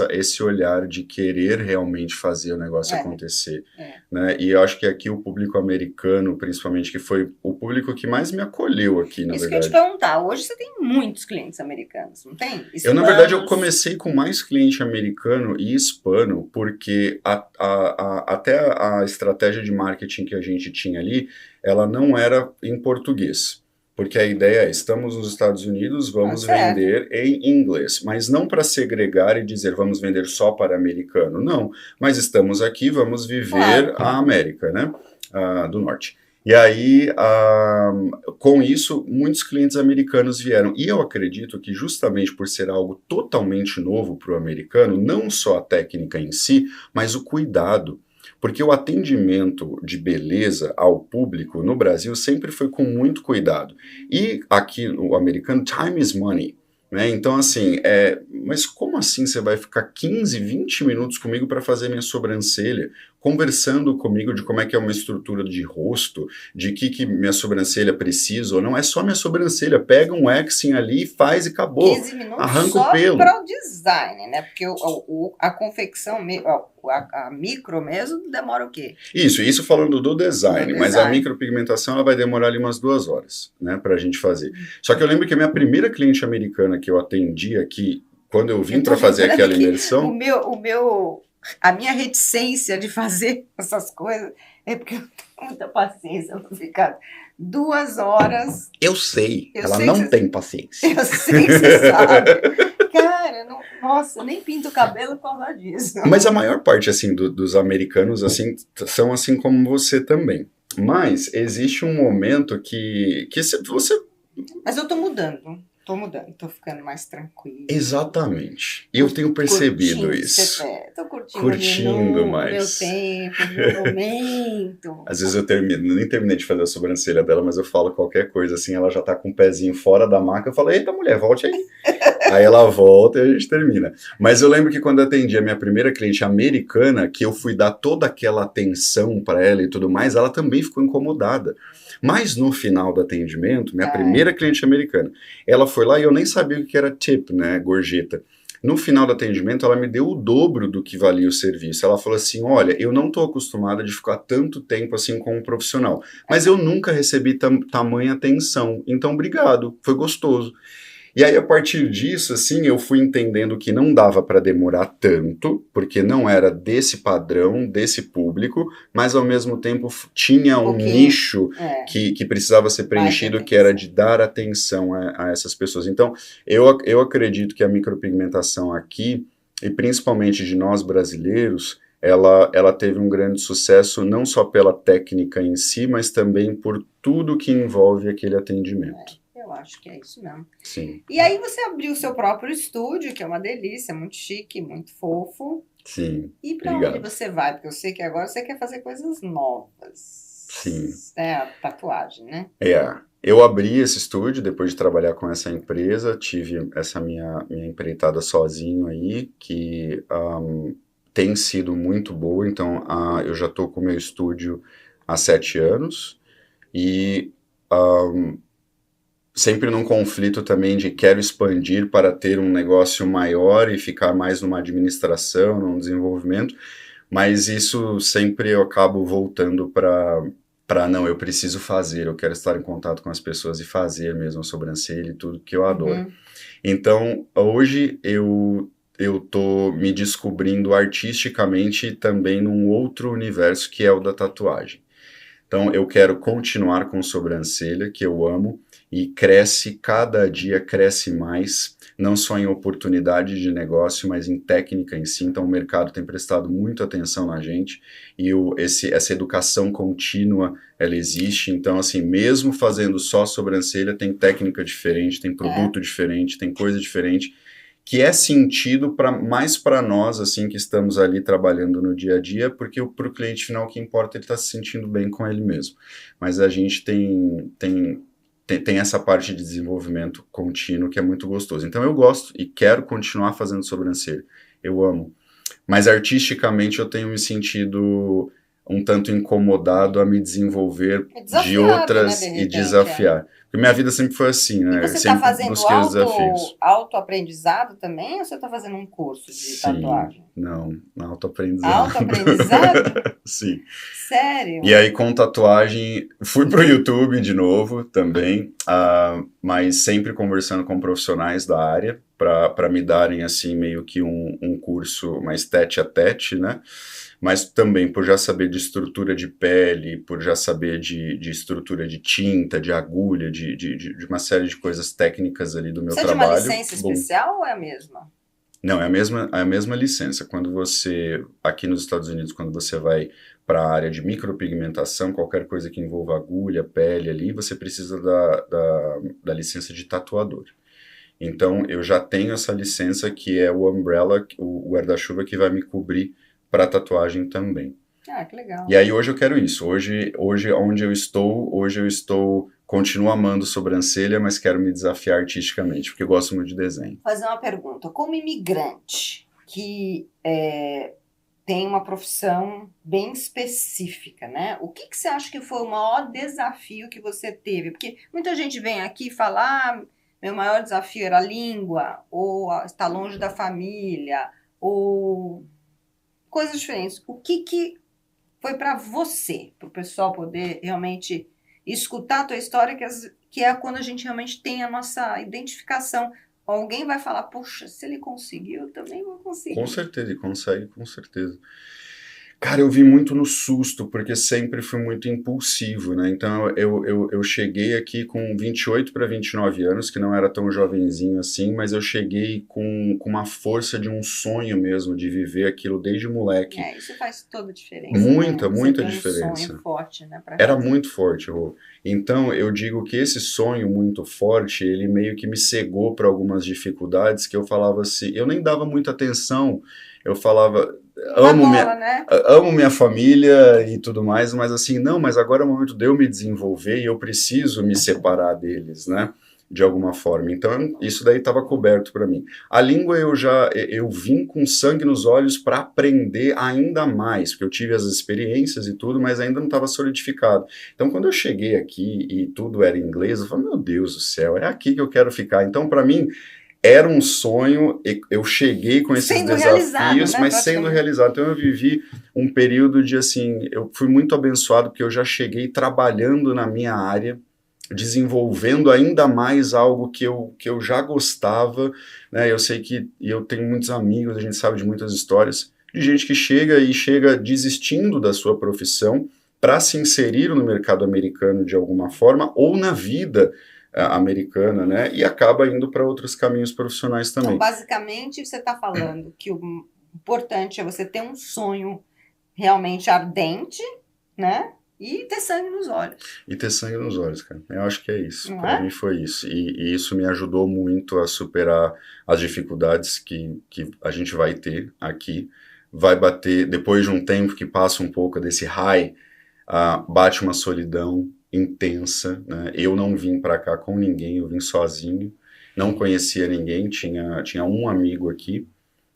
Esse olhar de querer realmente fazer o negócio acontecer. Né? E eu acho que aqui o público americano, principalmente, que foi o público que mais me acolheu aqui, na verdade. Isso que eu ia te perguntar. Hoje você tem muitos clientes americanos, não tem? Na verdade, eu comecei com mais cliente americano e hispano, porque até a estratégia de marketing que a gente tinha ali, ela não era em português. Porque a ideia é, estamos nos Estados Unidos, vamos vender em inglês. Mas não para segregar e dizer, vamos vender só para americano. Não, mas estamos aqui, vamos viver a América, né? Do Norte. E aí, com isso, muitos clientes americanos vieram. E eu acredito que justamente por ser algo totalmente novo para o americano, não só a técnica em si, mas o cuidado. Porque o atendimento de beleza ao público no Brasil sempre foi com muito cuidado. E aqui no americano, time is money. Né? Então, assim, mas como assim você vai ficar 15, 20 minutos comigo para fazer minha sobrancelha? Conversando comigo de como é que é uma estrutura de rosto, de que minha sobrancelha precisa ou não. É só minha sobrancelha. Pega um waxing ali, faz e acabou. 15 minutos arranca só o pelo. Para o design, né? Porque a confecção, a micro mesmo, demora o quê? Isso falando do design. Mas a micropigmentação ela vai demorar ali umas 2 horas, né, pra gente fazer. Só que eu lembro que a minha primeira cliente americana que eu atendi aqui, quando eu vim para fazer aquela imersão... A minha reticência de fazer essas coisas é porque eu tenho muita paciência para ficar 2 horas. Eu sei, ela não tem paciência. Eu sei que você sabe. Cara, nossa, nem pinto o cabelo por causa disso. Mas a maior parte, assim, dos americanos, assim, são assim como você também. Mas existe um momento que você... Mas eu tô mudando. Tô ficando mais tranquila. Exatamente. Eu tenho percebido isso. Tô curtindo mais. Meu tempo, meu momento. Às vezes eu nem terminei de fazer a sobrancelha dela, mas eu falo qualquer coisa, assim, ela já tá com o pezinho fora da maca, eu falo, eita mulher, volte aí. Aí ela volta e a gente termina. Mas eu lembro que quando eu atendi a minha primeira cliente americana, que eu fui dar toda aquela atenção para ela e tudo mais, ela também ficou incomodada. Mas no final do atendimento, minha primeira cliente americana, ela foi lá e eu nem sabia o que era tip, né, gorjeta. No final do atendimento, ela me deu o dobro do que valia o serviço. Ela falou assim, olha, eu não estou acostumada de ficar tanto tempo assim com um profissional, mas eu nunca recebi tamanha atenção, então obrigado, foi gostoso. E aí, a partir disso, assim, eu fui entendendo que não dava para demorar tanto, porque não era desse padrão, desse público, mas ao mesmo tempo tinha um nicho que precisava ser preenchido, que era de dar atenção a essas pessoas. Então, eu acredito que a micropigmentação aqui, e principalmente de nós brasileiros, ela teve um grande sucesso, não só pela técnica em si, mas também por tudo que envolve aquele atendimento. Eu acho que é isso mesmo. Sim. E aí você abriu o seu próprio estúdio, que é uma delícia, muito chique, muito fofo. Sim. E para onde você vai? Porque eu sei que agora você quer fazer coisas novas. Sim. A tatuagem, né? Eu abri esse estúdio depois de trabalhar com essa empresa, tive essa minha empreitada sozinho aí, que tem sido muito boa. Então, eu já estou com o meu estúdio há 7 anos e... sempre num conflito também de quero expandir para ter um negócio maior e ficar mais numa administração, num desenvolvimento, mas isso sempre eu acabo voltando para não, eu preciso fazer, eu quero estar em contato com as pessoas e fazer mesmo a sobrancelha e tudo que eu adoro. Então, hoje eu eu tô me descobrindo artisticamente também num outro universo que é o da tatuagem. Então eu quero continuar com sobrancelha, que eu amo, e cresce, cada dia cresce mais, não só em oportunidade de negócio, mas em técnica em si. Então o mercado tem prestado muita atenção na gente e essa educação contínua, ela existe. Então assim, mesmo fazendo só sobrancelha, tem técnica diferente, tem produto diferente, tem coisa diferente, que é sentido mais para nós, assim, que estamos ali trabalhando no dia a dia, porque para o cliente final o que importa é ele estar se sentindo bem com ele mesmo. Mas a gente tem essa parte de desenvolvimento contínuo que é muito gostoso. Então eu gosto e quero continuar fazendo sobrancelha. Eu amo. Mas artisticamente eu tenho me sentido um tanto incomodado a me desenvolver de outras, né, de e repente, desafiar. Porque minha vida sempre foi assim, né? E Eu você está sempre fazendo busquei os desafios. autoaprendizado também, ou você está fazendo um curso de Sim, tatuagem? não, autoaprendizado. Autoaprendizado? Sim. Sério? E aí com tatuagem, fui pro YouTube de novo também, mas sempre conversando com profissionais da área, para me darem assim meio que um curso mais tete a tete, né? Mas também por já saber de estrutura de pele, por já saber de estrutura de tinta, de agulha, de uma série de coisas técnicas ali do meu Precisa de uma trabalho. licença especial ou é a mesma? Não, é a mesma licença. Quando você, aqui nos Estados Unidos, quando você vai para a área de micropigmentação, qualquer coisa que envolva agulha, pele ali, você precisa da licença de tatuador. Então, eu já tenho essa licença que é o umbrella, o guarda-chuva que vai me cobrir para tatuagem também. Ah, que legal. E aí hoje eu quero isso. Hoje onde eu estou, continuo amando sobrancelha, mas quero me desafiar artisticamente, porque eu gosto muito de desenho. Vou fazer uma pergunta. Como imigrante que tem uma profissão bem específica, né? O que você acha que foi o maior desafio que você teve? Porque muita gente vem aqui falar, meu maior desafio era a língua, ou estar longe da família, ou coisas diferentes. O que foi para você, para o pessoal poder realmente escutar a tua história, que é quando a gente realmente tem a nossa identificação. Alguém vai falar, poxa, se ele conseguiu, eu também vou conseguir. Com certeza, e consegue, com certeza. Cara, eu vi muito no susto, porque sempre fui muito impulsivo, né? Então eu cheguei aqui com 28 para 29 anos, que não era tão jovenzinho assim, mas eu cheguei com uma força de um sonho mesmo, de viver aquilo desde moleque. Isso faz toda a diferença. Muita, né? muita Você diferença. Um sonho forte, né? Era muito forte, Rô. Então eu digo que esse sonho muito forte, ele meio que me cegou para algumas dificuldades que eu falava assim, eu nem dava muita atenção, eu falava, amo minha família e tudo mais, mas assim, não, mas agora é o momento de eu me desenvolver e eu preciso me separar deles, né? De alguma forma. Então, isso daí estava coberto para mim. A língua eu vim com sangue nos olhos para aprender ainda mais, porque eu tive as experiências e tudo, mas ainda não estava solidificado. Então, quando eu cheguei aqui e tudo era em inglês, eu falei, meu Deus do céu, é aqui que eu quero ficar. Então, para mim, era um sonho, eu cheguei com esses desafios, mas sendo realizado. Então eu vivi um período de assim, eu fui muito abençoado porque eu já cheguei trabalhando na minha área, desenvolvendo ainda mais algo que eu já gostava, né? Eu sei que e eu tenho muitos amigos, a gente sabe de muitas histórias de gente que chega desistindo da sua profissão para se inserir no mercado americano de alguma forma ou na vida americana, né? E acaba indo para outros caminhos profissionais também. Então, basicamente, você está falando que o importante é você ter um sonho realmente ardente, né? E ter sangue nos olhos. E ter sangue nos olhos, cara. Eu acho que é isso. Para mim foi isso. E isso me ajudou muito a superar as dificuldades que a gente vai ter aqui. Vai bater, depois de um tempo que passa um pouco desse high, bate uma solidão intensa, né? Eu não vim para cá com ninguém, eu vim sozinho, não conhecia ninguém, tinha um amigo aqui,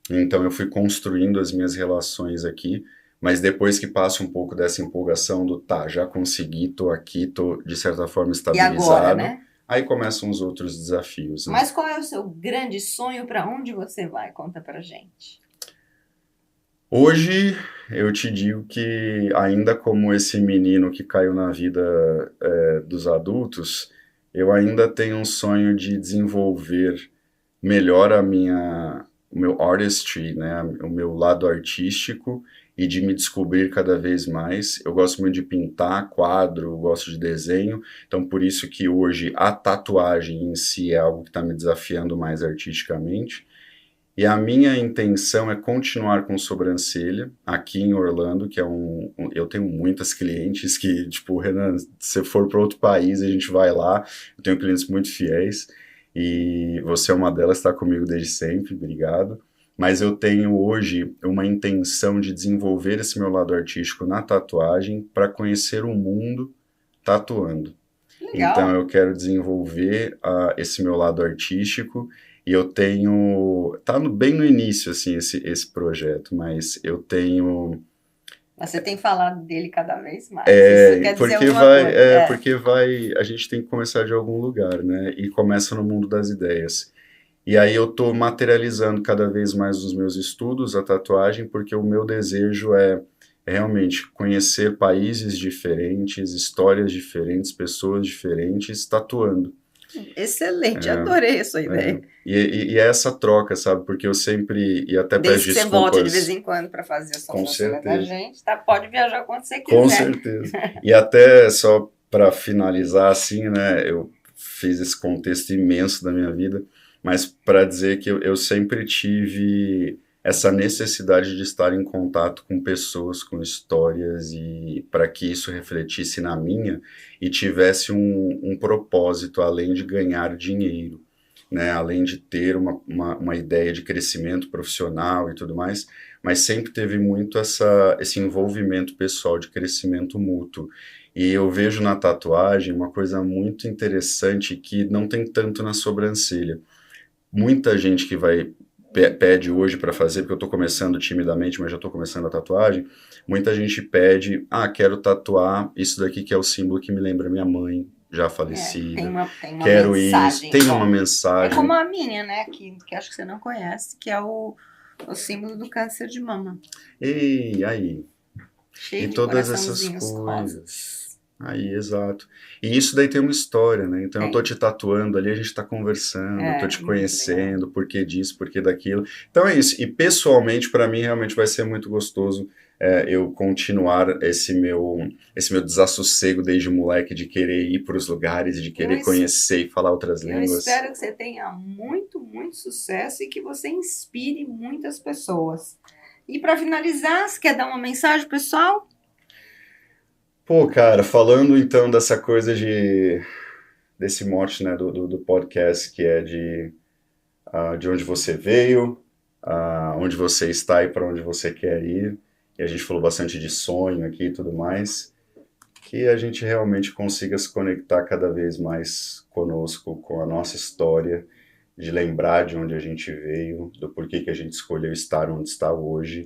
então eu fui construindo as minhas relações aqui, mas depois que passa um pouco dessa empolgação do já consegui, tô aqui, tô de certa forma estabilizado, e agora, né? Aí começam os outros desafios. Né? Mas qual é o seu grande sonho, para onde você vai? Conta pra gente. Hoje eu te digo que ainda como esse menino que caiu na vida dos adultos, eu ainda tenho um sonho de desenvolver melhor artistry, né, o meu lado artístico e de me descobrir cada vez mais. Eu gosto muito de pintar quadro, gosto de desenho, então por isso que hoje a tatuagem em si é algo que está me desafiando mais artisticamente. E a minha intenção é continuar com sobrancelha aqui em Orlando, que é eu tenho muitas clientes que, tipo, Renan, se você for para outro país, a gente vai lá. Eu tenho clientes muito fiéis e você é uma delas, está comigo desde sempre, obrigado. Mas eu tenho hoje uma intenção de desenvolver esse meu lado artístico na tatuagem para conhecer o mundo tatuando. Legal. Então eu quero desenvolver esse meu lado artístico e eu tenho... Tá bem no início, assim, esse projeto, mas eu tenho... Mas você tem falado dele cada vez mais. Isso quer dizer alguma coisa. Porque a gente tem que começar de algum lugar, né? E começa no mundo das ideias. E aí eu tô materializando cada vez mais os meus estudos, a tatuagem, porque o meu desejo é realmente conhecer países diferentes, histórias diferentes, pessoas diferentes, tatuando. Excelente, adorei essa ideia. E é essa troca, sabe? Porque eu sempre, e até peço Desde que você volte de vez em quando para fazer a sobrancelha da gente, tá? Pode viajar quando você quiser. Com certeza. E até só para finalizar assim, né? Eu fiz esse contexto imenso da minha vida, mas para dizer que eu sempre tive essa necessidade de estar em contato com pessoas, com histórias, e para que isso refletisse na minha e tivesse um propósito além de ganhar dinheiro, né? Além de ter uma ideia de crescimento profissional e tudo mais, mas sempre teve muito esse envolvimento pessoal de crescimento mútuo. E eu vejo na tatuagem uma coisa muito interessante que não tem tanto na sobrancelha. Muita gente que pede hoje para fazer, porque eu estou começando timidamente, mas já estou começando a tatuagem, muita gente pede, quero tatuar isso daqui que é o símbolo que me lembra minha mãe, já falecida, tem uma quero mensagem. Isso, tem uma mensagem. É como a minha, né, que acho que você não conhece, que é o símbolo do câncer de mama. E aí? Cheio e de todas essas coisas. Aí, exato. E isso daí tem uma história, né? Então eu tô te tatuando ali, a gente tá conversando, eu tô te conhecendo, por que disso, por que daquilo. Então é isso. E pessoalmente, para mim, realmente vai ser muito gostoso eu continuar esse meu desassossego desde moleque de querer ir para os lugares, de querer conhecer e falar outras línguas. Eu espero que você tenha muito, muito sucesso e que você inspire muitas pessoas. E para finalizar, você quer dar uma mensagem, pessoal? Pô, cara, falando então dessa coisa desse mote, né, do podcast, que é de onde você veio, onde você está e para onde você quer ir, e a gente falou bastante de sonho aqui e tudo mais, que a gente realmente consiga se conectar cada vez mais conosco, com a nossa história, de lembrar de onde a gente veio, do porquê que a gente escolheu estar onde está hoje,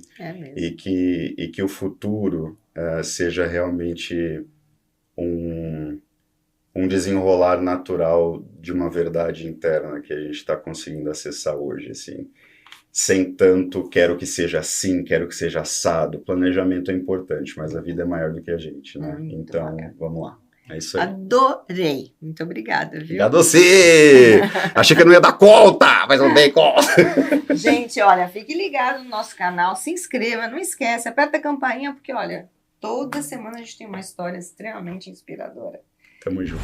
e que o futuro seja realmente um desenrolar natural de uma verdade interna que a gente está conseguindo acessar hoje, assim, sem tanto quero que seja assim, quero que seja assado. Planejamento é importante, mas a vida é maior do que a gente, né? Então, bacana. Vamos lá. É isso aí. Adorei. Muito obrigada, viu? Obrigado a você! Achei que eu não ia dar conta, mas não dei conta. Gente, olha, fique ligado no nosso canal, se inscreva, não esquece, aperta a campainha, porque, olha, toda semana a gente tem uma história extremamente inspiradora. Tamo junto.